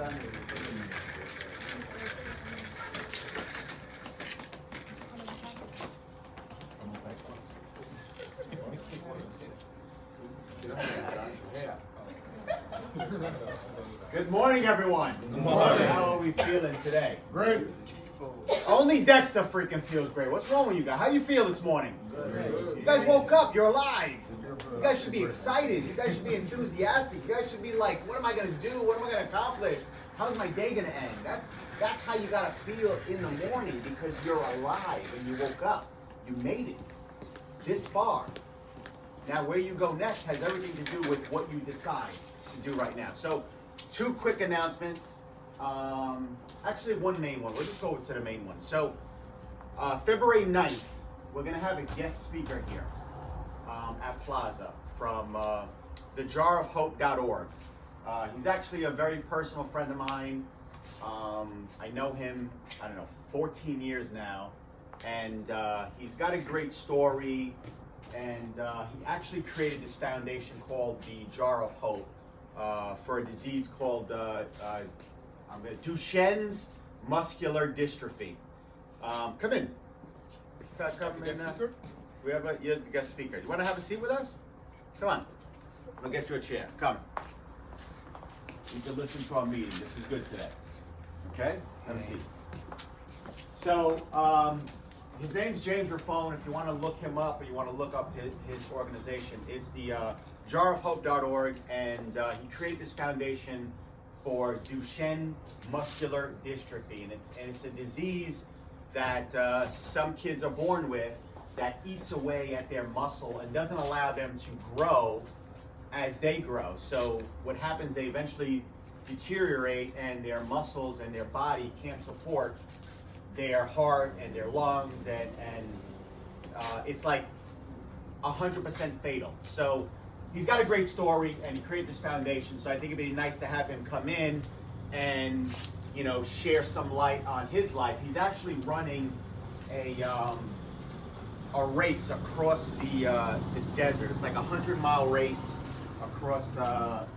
Good morning, everyone. Good morning. How are we feeling today? Great. Only Dexter freaking feels great. What's wrong with you guys? How you feel this morning? You guys woke up. You're alive. You guys should be excited. You guys should be enthusiastic. You guys should be like, what am I going to do? What am I going to accomplish? How's my day going to end? That's how you got to feel in the morning, because you're alive and you woke up. You made it this far. Now, where you go next has everything to do with what you decide to do right now. So, 2 quick announcements. Actually, one main one. We'll just go to the main one. So, February 9th, we're going to have a guest speaker here at Plaza from thejarofhope.org. He's actually a very personal friend of mine. I know him, 14 years now. And he's got a great story. And he actually created this foundation called the Jar of Hope for a disease called Duchenne's muscular dystrophy. Come in. Come in. We have you're the guest speaker. You want to have a seat with us? Come on. We'll get you a chair. Come. You can listen to our meeting. This is good today. Okay? Have a seat. So, his name's James Raffone. If you want to look him up or you want to look up his organization, it's the jarofhope.org, and he created this foundation for Duchenne muscular dystrophy, and it's a disease that some kids are born with that eats away at their muscle and doesn't allow them to grow as they grow. So what happens, they eventually deteriorate, and their muscles and their body can't support their heart and their lungs, and it's like 100% fatal. So he's got a great story, and he created this foundation. So I think it'd be nice to have him come in and share some light on his life. He's actually running a race across the desert. It's like a 100-mile race across a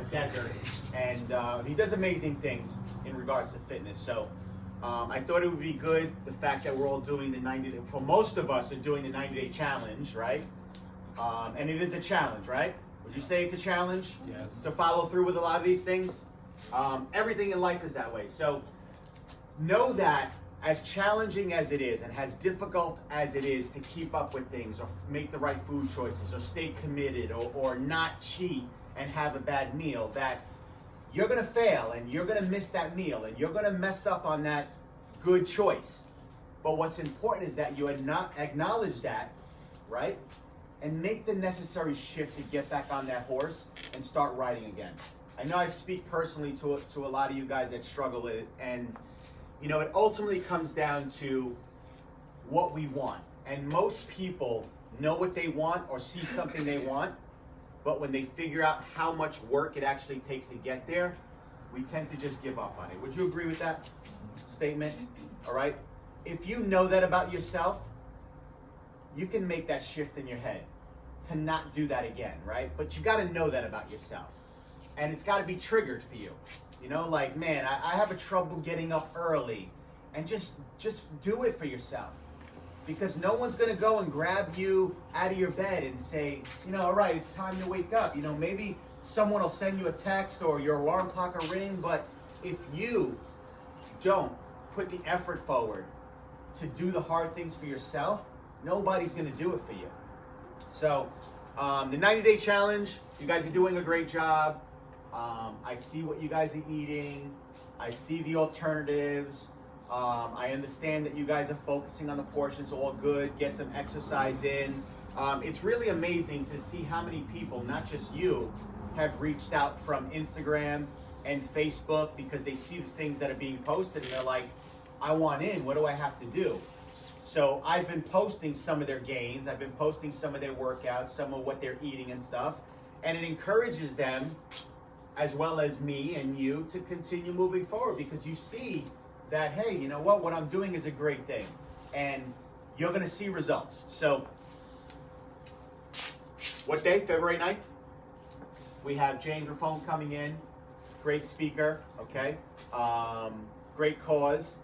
desert, and he does amazing things in regards to fitness. So I thought it would be good, the fact that we're all doing the 90-day, for most of us are doing the 90-day challenge, right? And it is a challenge, right? Would you say it's a challenge? Yes. To follow through with a lot of these things? Everything in life is that way. So know that as challenging as it is, and as difficult as it is to keep up with things, or make the right food choices, or stay committed, or not cheat and have a bad meal, that you're going to fail, and you're going to miss that meal, and you're going to mess up on that good choice. But what's important is that you acknowledge that, right? And make the necessary shift to get back on that horse and start riding again. I know I speak personally to a lot of you guys that struggle with it, and it ultimately comes down to what we want. And most people know what they want or see something they want, but when they figure out how much work it actually takes to get there, we tend to just give up on it. Would you agree with that statement? All right? If you know that about yourself, you can make that shift in your head to not do that again, right? But you got to know that about yourself. And it's got to be triggered for you. Like, man, I have a trouble getting up early. And just do it for yourself. Because no one's going to go and grab you out of your bed and say, all right, it's time to wake up. Maybe someone will send you a text or your alarm clock will ring. But if you don't put the effort forward to do the hard things for yourself, nobody's going to do it for you. So the 90-day challenge, you guys are doing a great job. I see what you guys are eating. I see the alternatives. I understand that you guys are focusing on the portions, all good. Get some exercise in. It's really amazing to see how many people, not just you, have reached out from Instagram and Facebook because they see the things that are being posted and they're like, I want in. What do I have to do? So I've been posting some of their gains. I've been posting some of their workouts, some of what they're eating and stuff. And it encourages them, as well as me and you, to continue moving forward, because you see that, hey, you know what I'm doing is a great thing. And you're going to see results. So what day? February 9th? We have James Raffone coming in, great speaker, okay? Great cause.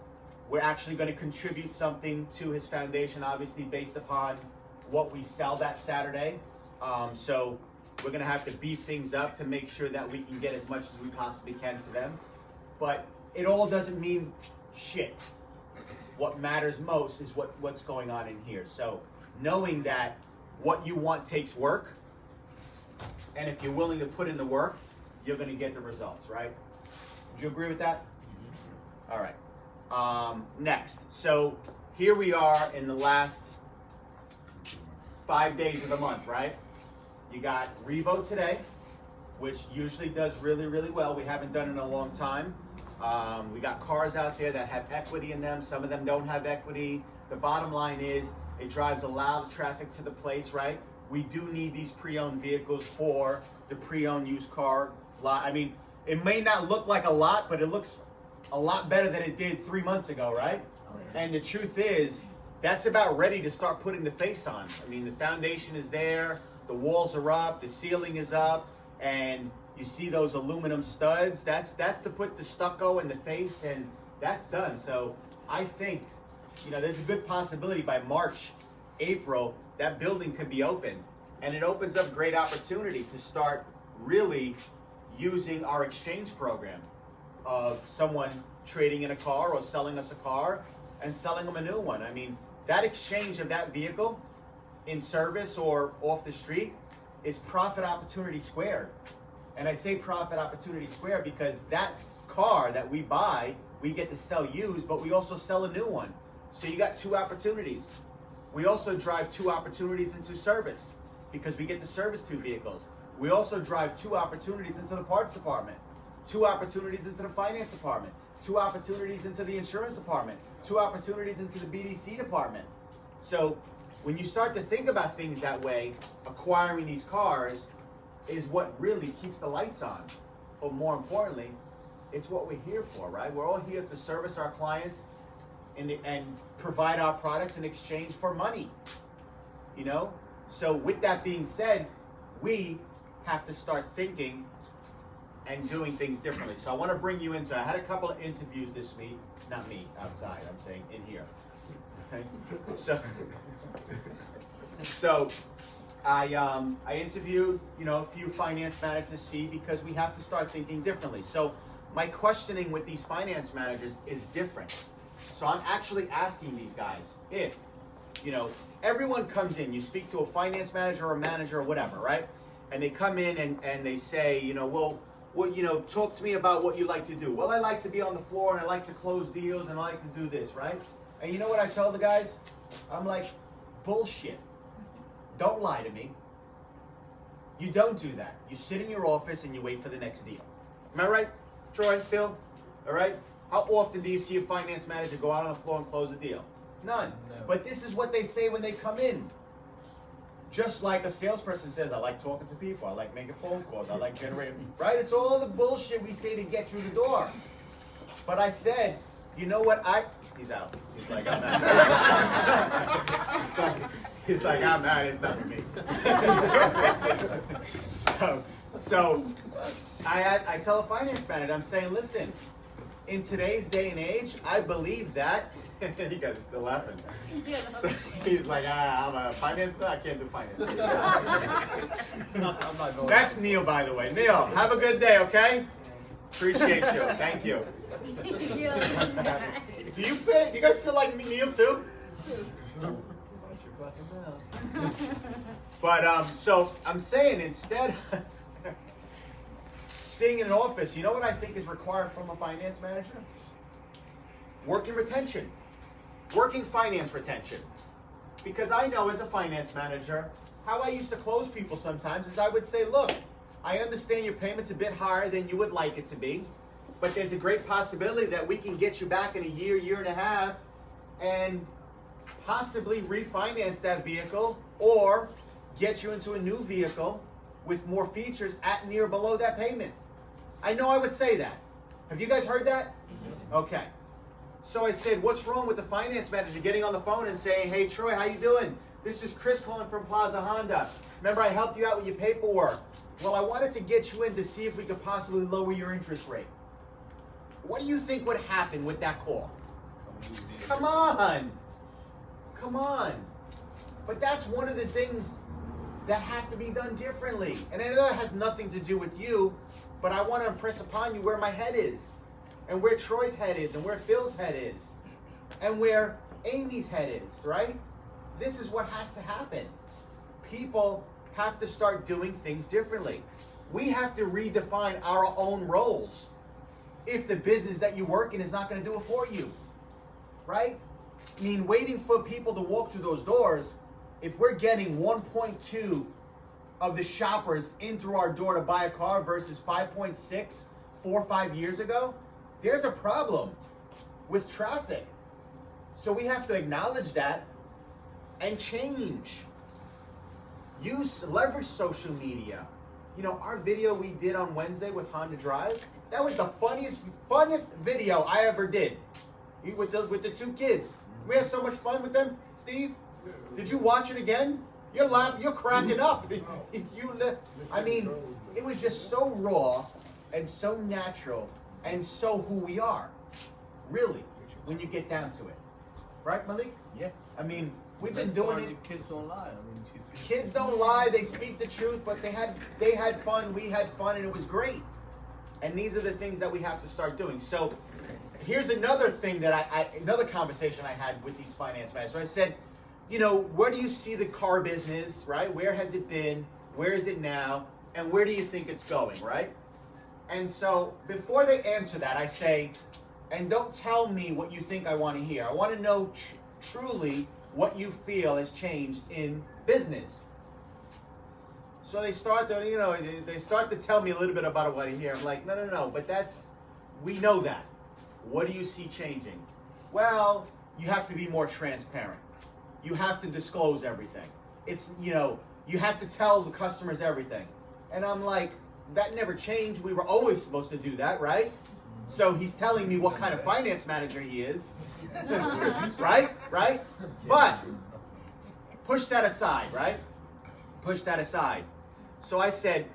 We're actually going to contribute something to his foundation, obviously based upon what we sell that Saturday. So we're going to have to beef things up to make sure that we can get as much as we possibly can to them. But it all doesn't mean shit. What matters most is what's going on in here. So knowing that what you want takes work, and if you're willing to put in the work, you're going to get the results, right? Do you agree with that? Mm-hmm. All right. Next. So here we are in the last 5 days of the month, right? You got Revo today, which usually does really, really well. We haven't done it in a long time. We got cars out there that have equity in them. Some of them don't have equity. The bottom line is it drives a lot of traffic to the place, right? We do need these pre-owned vehicles for the pre-owned used car lot. I mean, it may not look like a lot, but it looks a lot better than it did 3 months ago, right? Oh, yeah. And the truth is, that's about ready to start putting the face on. I mean, the foundation is there, the walls are up, the ceiling is up, and you see those aluminum studs. That's to put the stucco in the face, and that's done. So I think, there's a good possibility by March, April, that building could be open. And it opens up great opportunity to start really using our exchange program of someone trading in a car or selling us a car and selling them a new one. I mean, that exchange of that vehicle in service or off the street is profit opportunity squared. And I say profit opportunity squared because that car that we buy, we get to sell used, but we also sell a new one. So you got two opportunities. We also drive two opportunities into service because we get to service two vehicles. We also drive two opportunities into the parts department, two opportunities into the finance department, two opportunities into the insurance department, two opportunities into the BDC department. So when you start to think about things that way, acquiring these cars is what really keeps the lights on. But more importantly, it's what we're here for, right? We're all here to service our clients and provide our products in exchange for money, So with that being said, we have to start thinking and doing things differently. So I want to bring you into, I had a couple of interviews this week, not me, outside, I'm saying in here. Okay? So I interviewed, a few finance managers to see because we have to start thinking differently. So my questioning with these finance managers is different. So I'm actually asking these guys if, everyone comes in, you speak to a finance manager or a manager or whatever, right? And they come in and they say, talk to me about what you like to do. Well, I like to be on the floor and I like to close deals and I like to do this, right? And you know what I tell the guys? I'm like, bullshit. Don't lie to me. You don't do that. You sit in your office and you wait for the next deal. Am I right, Troy, Phil? All right? How often do you see a finance manager go out on the floor and close a deal? None. No. But this is what they say when they come in. Just like a salesperson says, I like talking to people, I like making phone calls, I like generating, right? It's all the bullshit we say to get through the door. But I said, you know what, he's out. He's like, I'm out. He's like, I'm out, it's not for me. So I tell a finance manager, I'm saying, listen, in today's day and age, I believe that, you guys are still laughing. So he's like, I'm a finance guy, I can't do finance. I'm not going. That's Neil, by the way. Neil, have a good day, okay? Appreciate you. Thank you. Do you guys feel like Neil too? But so I'm saying instead sitting in an office, you know what I think is required from a finance manager? Working retention. Working finance retention. Because I know as a finance manager, how I used to close people sometimes is I would say, look, I understand your payment's a bit higher than you would like it to be, but there's a great possibility that we can get you back in a year, year and a half, and possibly refinance that vehicle or get you into a new vehicle with more features at near below that payment. I know I would say that. Have you guys heard that? Okay. So I said, what's wrong with the finance manager getting on the phone and saying, hey, Troy, how you doing? This is Chris calling from Plaza Honda. Remember I helped you out with your paperwork. Well, I wanted to get you in to see if we could possibly lower your interest rate. What do you think would happen with that call? Come on. Come on. But that's one of the things that have to be done differently. And I know it has nothing to do with you, but I want to impress upon you where my head is, and where Troy's head is, and where Phil's head is, and where Amy's head is, right? This is what has to happen. People have to start doing things differently. We have to redefine our own roles if the business that you work in is not going to do it for you, right? I mean, waiting for people to walk through those doors, if we're getting 1.2 of the shoppers in through our door to buy a car versus 5.6 4 or 5 years ago, there's a problem with traffic. So we have to acknowledge that and change. Leverage social media. You know, our video we did on Wednesday with Honda Drive, that was the funnest video I ever did. With the two kids. We have so much fun with them, Steve. Did you watch it again? You're laughing, you're cracking up. I mean, it was just so raw and so natural and so who we are. Really, when you get down to it. Right, Malik? Yeah. I mean, we've been doing it. Kids don't lie. I mean, kids don't lie, they speak the truth, but they had fun, we had fun, and it was great. And these are the things that we have to start doing. So here's another thing that another conversation I had with these finance managers. So I said, you know, where do you see the car business, right? Where has it been? Where is it now? And where do you think it's going, right? And so before they answer that, I say, and don't tell me what you think I want to hear. I want to know truly what you feel has changed in business. So they start to, you know, they start to tell me a little bit about what I hear. I'm like, no, but we know that. What do you see changing? Well, you have to be more transparent. You have to disclose everything. It's, you know, you have to tell the customers everything. And I'm like, that never changed. We were always supposed to do that, right? So he's telling me what kind of finance manager he is. Right? But push that aside, right? Push that aside. So I said,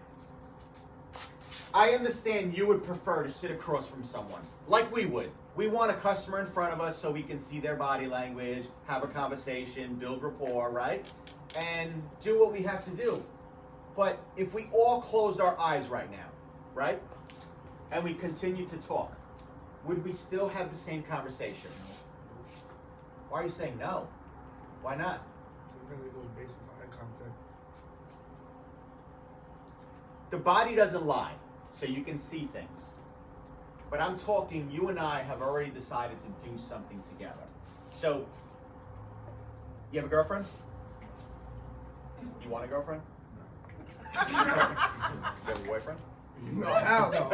I understand you would prefer to sit across from someone, like we would. We want a customer in front of us so we can see their body language, have a conversation, build rapport, right? And do what we have to do. But if we all close our eyes right now, right? And we continue to talk, would we still have the same conversation? Why are you saying no? Why not? Because it goes based on eye contact. The body doesn't lie, so you can see things. But I'm talking, you and I have already decided to do something together. So, you have a girlfriend? You want a girlfriend? No. You have a boyfriend? No, hell no.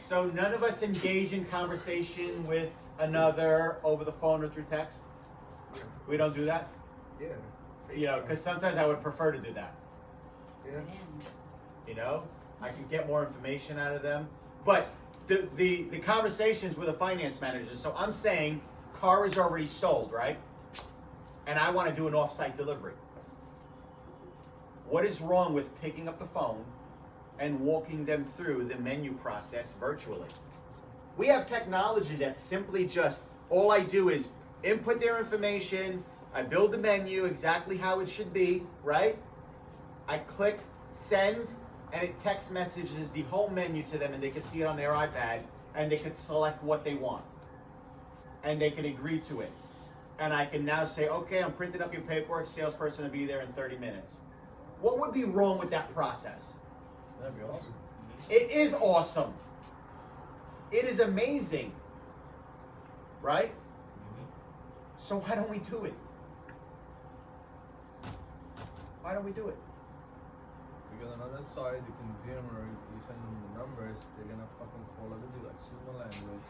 So none of us engage in conversation with another over the phone or through text? We don't do that? Yeah. You know, because sometimes I would prefer to do that. Yeah. You know, I can get more information out of them. But the conversations with a finance manager, so I'm saying car is already sold, right? And I want to do an off-site delivery. What is wrong with picking up the phone and walking them through the menu process virtually? We have technology that's simply just, all I do is input their information, I build the menu exactly how it should be, right? I click send, and it text messages the whole menu to them, and they can see it on their iPad, and they can select what they want. And they can agree to it. And I can now say, okay, I'm printing up your paperwork, salesperson will be there in 30 minutes. What would be wrong with that process? That'd be awesome. It is awesome. It is amazing. Right? So why don't we do it? Why don't we do it? Because on the other side, the consumer, you send them the numbers, they're gonna fucking call other dealers, super language,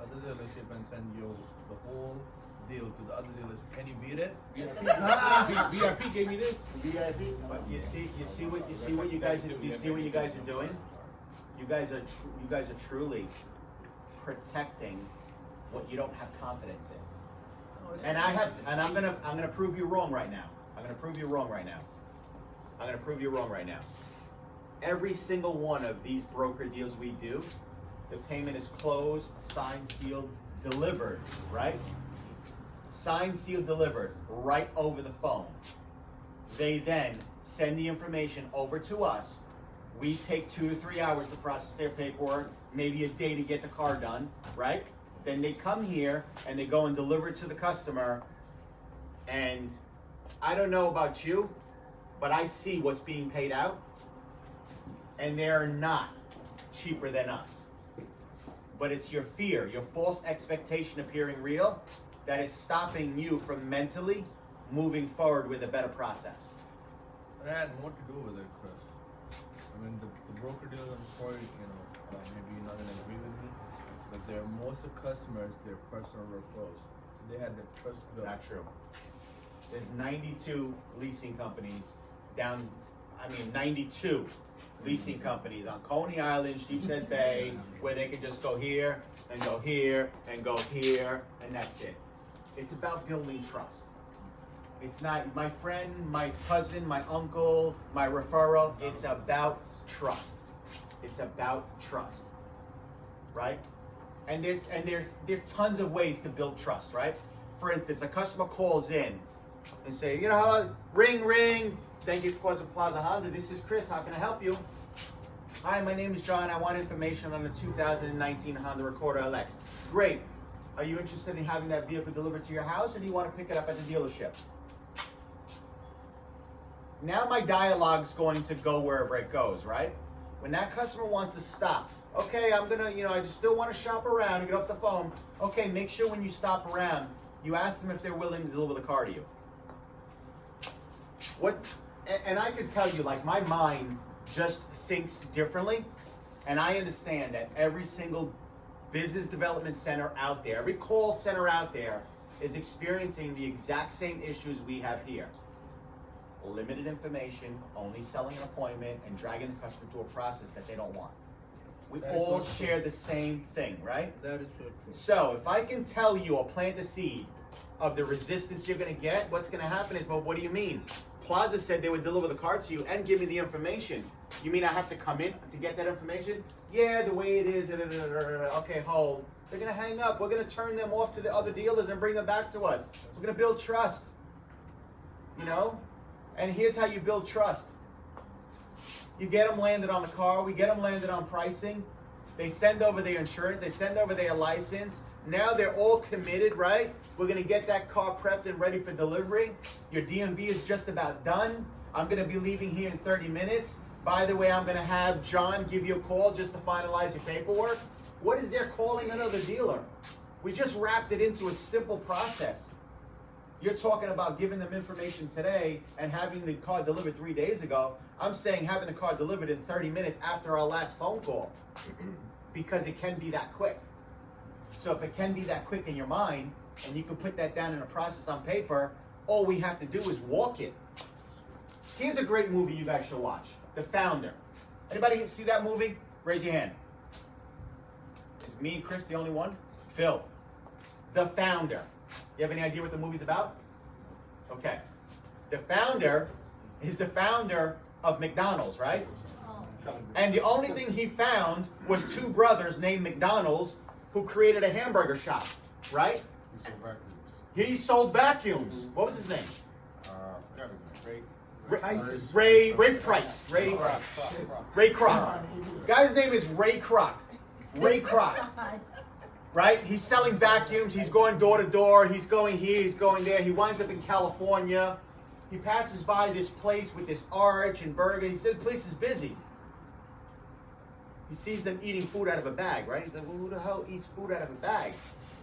other dealership, and send you the whole deal to the other dealership. Can you beat it? VIP gave me this. VIP. But you see what you guys are doing. You guys are truly protecting what you don't have confidence in. No, it's And I'm gonna prove you wrong right now. I'm gonna prove you wrong right now. Every single one of these broker deals we do, the payment is closed, signed, sealed, delivered, right? Signed, sealed, delivered, right over the phone. They then send the information over to us. We take 2 to 3 hours to process their paperwork, maybe a day to get the car done, right? Then they come here and they go and deliver it to the customer. And I don't know about you, but I see what's being paid out, and they're not cheaper than us. But it's your fear, your false expectation appearing real, that is stopping you from mentally moving forward with a better process. But it had more to do with it, Chris. I mean, the broker deals, I'm sorry, maybe you're not gonna agree with me, but most of customers, they're personal referrals. So they had their first bill. Not true. There's 92 leasing companies 92 leasing companies on Coney Island, Sheepshead Bay, where they can just go here and go here and go here, and that's it. It's about building trust. It's not my friend, my cousin, my uncle, my referral. It's about trust. It's about trust, right? And there are tons of ways to build trust, right? For instance, a customer calls in and say, ring. Thank you for calling Plaza Honda. This is Chris. How can I help you? Hi, my name is John. I want information on the 2019 Honda Accord LX. Great. Are you interested in having that vehicle delivered to your house, or do you want to pick it up at the dealership? Now my dialogue's going to go wherever it goes, right? When that customer wants to stop, okay, I'm gonna, I just still want to shop around and get off the phone. Okay, make sure when you stop around, you ask them if they're willing to deliver the car to you. And I can tell you, my mind just thinks differently, and I understand that every single business development center out there, every call center out there is experiencing the exact same issues we have here. Limited information, only selling an appointment, and dragging the customer to a process that they don't want. We That is all so true. share the same thing, right? That is so true. So if I can tell you or plant the seed of the resistance you're going to get, what's going to happen is, well, what do you mean? Plaza said they would deliver the car to you and give me the information. You mean I have to come in to get that information? Yeah, the way it is. Okay, hold. They're going to hang up. We're going to turn them off to the other dealers and bring them back to us. We're going to build trust. And here's how you build trust. You get them landed on the car. We get them landed on pricing. They send over their insurance. They send over their license. Now they're all committed, right? We're going to get that car prepped and ready for delivery. Your DMV is just about done. I'm going to be leaving here in 30 minutes. By the way, I'm going to have John give you a call just to finalize your paperwork. What is there calling another dealer? We just wrapped it into a simple process. You're talking about giving them information today and having the car delivered 3 days ago. I'm saying having the car delivered in 30 minutes after our last phone call, because it can be that quick. So if it can be that quick in your mind, and you can put that down in a process on paper, all we have to do is walk it. Here's a great movie you guys should watch, The Founder. Anybody see that movie? Raise your hand. Is me and Chris the only one? Phil. The Founder. You have any idea what the movie's about? Okay. The founder is the founder of McDonald's, right? And the only thing he found was 2 brothers named McDonald's who created a hamburger shop, right? He sold vacuums. He sold vacuums. What was his name? Forgot his name. Ray Price. Ray Kroc. Guy's name is Ray Kroc. Ray Kroc. Right? He's selling vacuums. He's going door to door. He's going here. He's going there. He winds up in California. He passes by this place with this arch and burger. He said the place is busy. He sees them eating food out of a bag, right? He's like, well, who the hell eats food out of a bag?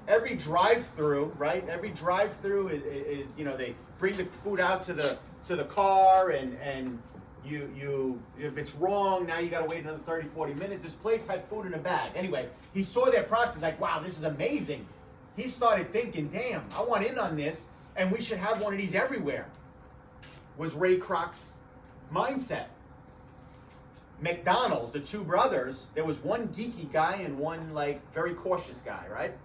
Every drive-through, right? Every drive-through is they bring the food out to the car, and you if it's wrong, now you got to wait another 30, 40 minutes. This place had food in a bag. Anyway, he saw their process, like, wow, this is amazing. He started thinking, damn, I want in on this, and we should have one of these everywhere. Was Ray Kroc's mindset. McDonald's, the 2 brothers, there was one geeky guy and one very cautious guy, right?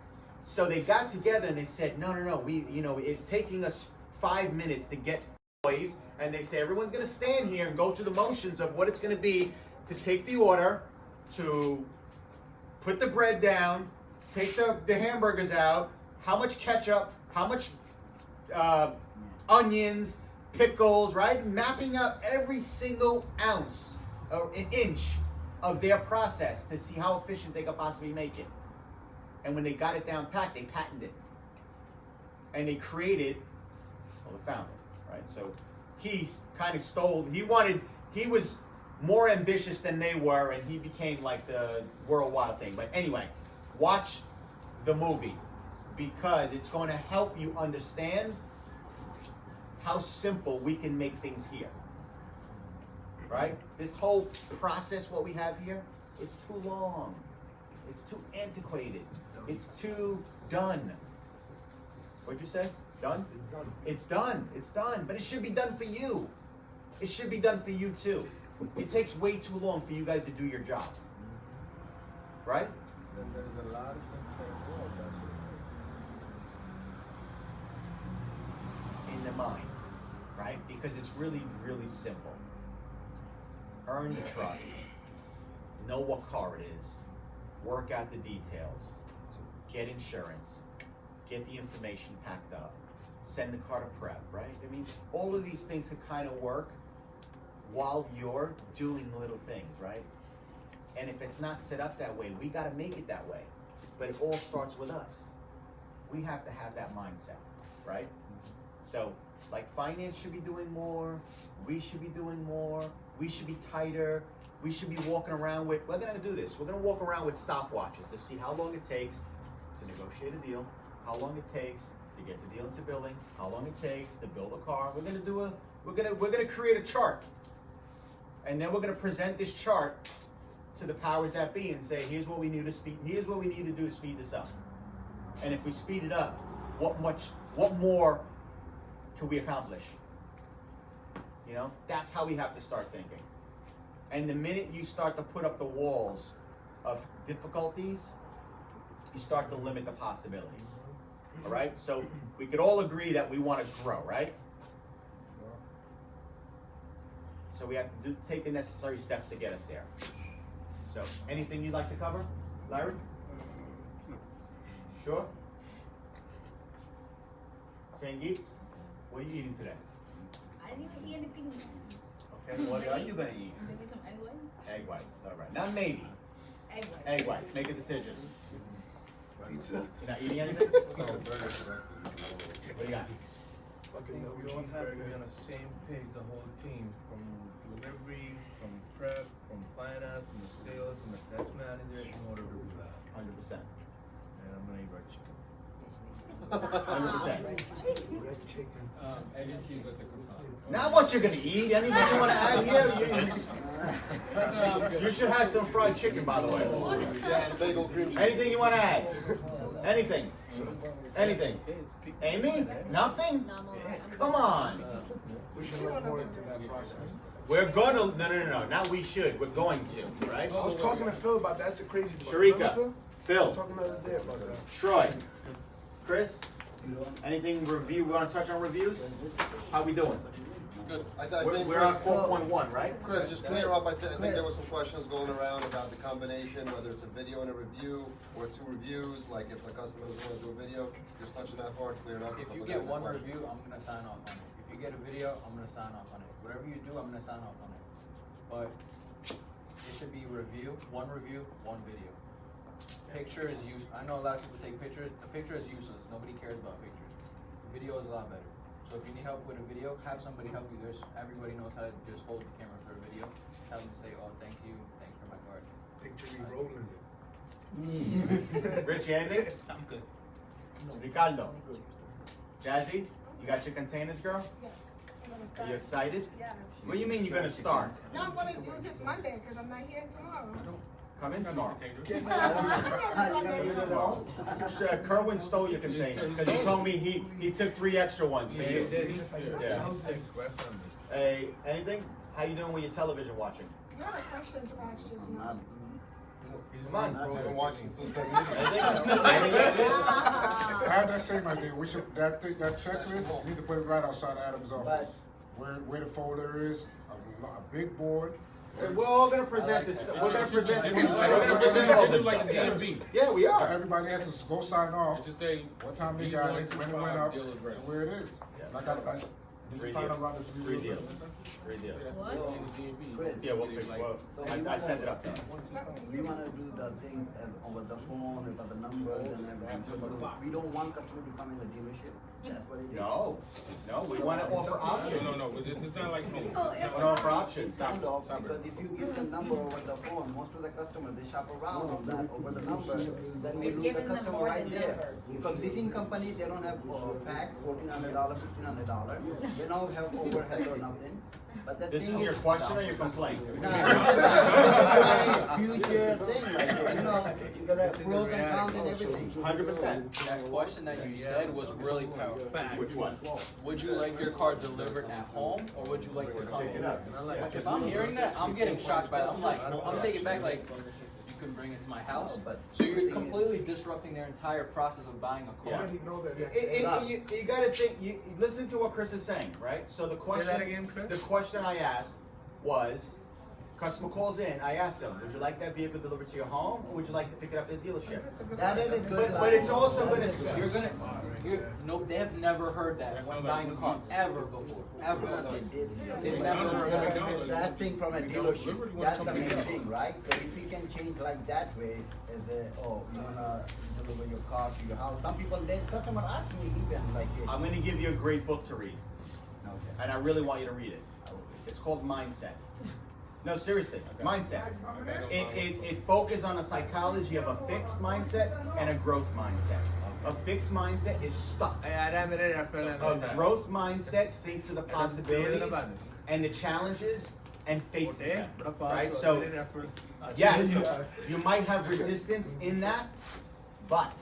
So they got together and they said, no, we, it's taking us 5 minutes to get employees, and they say everyone's gonna stand here and go through the motions of what it's gonna be to take the order, to put the bread down, take the hamburgers out, how much ketchup, how much onions, pickles, right? Mapping out every single ounce or an inch of their process to see how efficient they could possibly make it. And when they got it down packed, they patented it. And they created, well, the founder, right? So he kind of stole, he was more ambitious than they were, and he became like the worldwide thing. But anyway, watch the movie because it's going to help you understand how simple we can make things here. Right? This whole process, what we have here, it's too long. It's too antiquated. It's too done. What'd you say? Done? It's done. It's done. But it should be done for you. It should be done for you too. It takes way too long for you guys to do your job. Right? Then there's a lot of things that are wrong, In the mind. Right? Because it's really, really simple. Earn the trust. Know what car it is. Work out the details. Get insurance. Get the information packed up. Send the car to prep, right? I mean, all of these things can kind of work while you're doing little things, right? And if it's not set up that way, we got to make it that way. But it all starts with us. We have to have that mindset, right? So, like finance should be doing more, we should be doing more, we should be tighter, we should be walking around with, we're gonna do this, we're gonna walk around with stopwatches to see how long it takes to negotiate a deal, how long it takes to get the deal into billing, how long it takes to build a car. We're gonna create a chart. And then we're gonna present this chart to the powers that be and say, here's what we need to do to speed this up. And if we speed it up, what more can we accomplish? That's how we have to start thinking. And the minute you start to put up the walls of difficulties, you start to limit the possibilities. All right? So we could all agree that we want to grow, right? So we have to take the necessary steps to get us there. So anything you'd like to cover, Larry? Sure? Sangeets, what are you eating today? I didn't even eat anything. Okay, what are you gonna eat? Maybe some egg whites. Egg whites, all right. Not maybe. Egg whites. Egg whites, make a decision. Pizza. You're not eating anything? What do you got? We all have to be on the same page, the whole team, from delivery, from prep, from finance, from the sales, from the test manager, in order to do that. 100%. And I'm gonna eat red chicken. 100%. Egg and cheese with the croissant. Now what you're gonna eat? Anything you wanna add here? You should have some fried chicken, by the way. Yeah, bagel cream cheese. Anything you wanna add? Anything? Anything? Amy? Nothing? Come on. We should look more into that process. We're gonna, no. Not we should, we're going to, right? I was talking to Phil about that. That's the crazy part. Sharika, Remember, Phil? I was Phil, talking the other day about that. Troy, Chris, anything review, we wanna touch on reviews? How we doing? Good. I think We're on 4.1, right? Chris, just clear up, I think there were some questions going around about the combination, whether it's a video and a review, or 2 reviews, like if the customer doesn't want to do a video, just touching that part, clear it up. If you get one review, I'm gonna sign off on it. If you get a video, I'm gonna sign off on it. Whatever you do, I'm gonna sign off on it. But it should be review, one video. Picture is use. I know a lot of people take pictures. A picture is useless. Nobody cares about pictures. Video is a lot better. So if you need help with a video, have somebody help you. Everybody knows how to just hold the camera for a video. Have them say, "Oh, thank you, thanks for my card." Picture me rolling. Rich, anything? I'm good. Ricardo, Jazzy, you got your containers, girl? Yes, I'm gonna Are start. you excited? Yeah. What do you mean you're gonna start? No, I'm gonna use it Monday because I'm not here tomorrow. Come in tomorrow. Kerwin stole your containers because he told me he took 3 extra ones for you. Yeah. Hey, anything? How you doing with your television watching? You had a question to ask just now. He's Come on. pro I've been watching since I that think that's it. Ah. I had that same idea. We should that checklist. We need to put it right outside Adam's office, where the folder is, a big board. We're all gonna present this. We're gonna present. We're gonna present all this like stuff. the DMV. Yeah, we are. Everybody has to go sign off. Just say. What time they these got one, it, two, when it five went up, deal is ready. and where it is. Yeah. Like I did Three you find out deals. about the Three deals. 3 deals. What? In the DMV. Yeah, we'll fix. Well, I send it up to you. We wanna do the things over the phone, about the numbers and everything. So we don't want customer to come in the dealership. That's what it is. No, we want to offer options. No, it's not like home. We want to offer options. Sound off, because if you give the number over the phone, most of the customers, they shop around on that, over the number, then we You're lose the giving them customer more right than there. numbers. Because leasing company, they don't have pack, $1,400, $1,500, they don't have overhead or nothing, but that This thing is your question or your complaint? Future thing, like, you know, you gotta pros and cons and everything. 100%. That question that you said was really powerful. Which one? Would you like your car delivered at home, or would you like to come in? If I'm hearing that, I'm getting shocked by that. I'm like, I'm taking back like, you can bring it to my house, so you're completely disrupting their entire process of buying a I car. already know that. You gotta think, you listen to what Chris is saying, right? So the question, that again, Chris? the question I asked was, customer calls in, I asked them, would you like that vehicle delivered to your home, or would you like to pick it up at the dealership? That is a good. But it's also That gonna, is good. you're gonna, No, they have never heard that when buying a car, ever before, ever. They've never heard that. That thing from a dealership, that's the main thing, right? So if we can change like that way, you wanna deliver your car to your house, some people, customer ask me even like, I'm gonna give you a great book to read, okay. and I really want you to read it. It's called Mindset. No, seriously, mindset. It focuses on the psychology of a fixed mindset and a growth mindset. A fixed mindset is stuck. A growth mindset thinks of the possibilities and the challenges and faces them. Right? So, yes, you might have resistance in that, but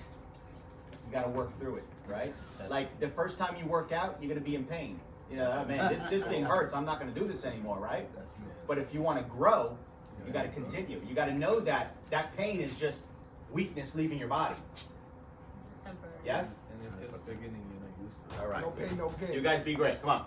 you gotta work through it, right? Like the first time you work out, you're gonna be in pain. You know, man, this thing hurts. I'm not gonna do this anymore, right? But if you want to grow, you got to continue. You got to know that that pain is just weakness leaving your body. Just temporary. Yes? And it's just beginning, you're not used to it. All right. No pain, no gain. You guys be great. Come on.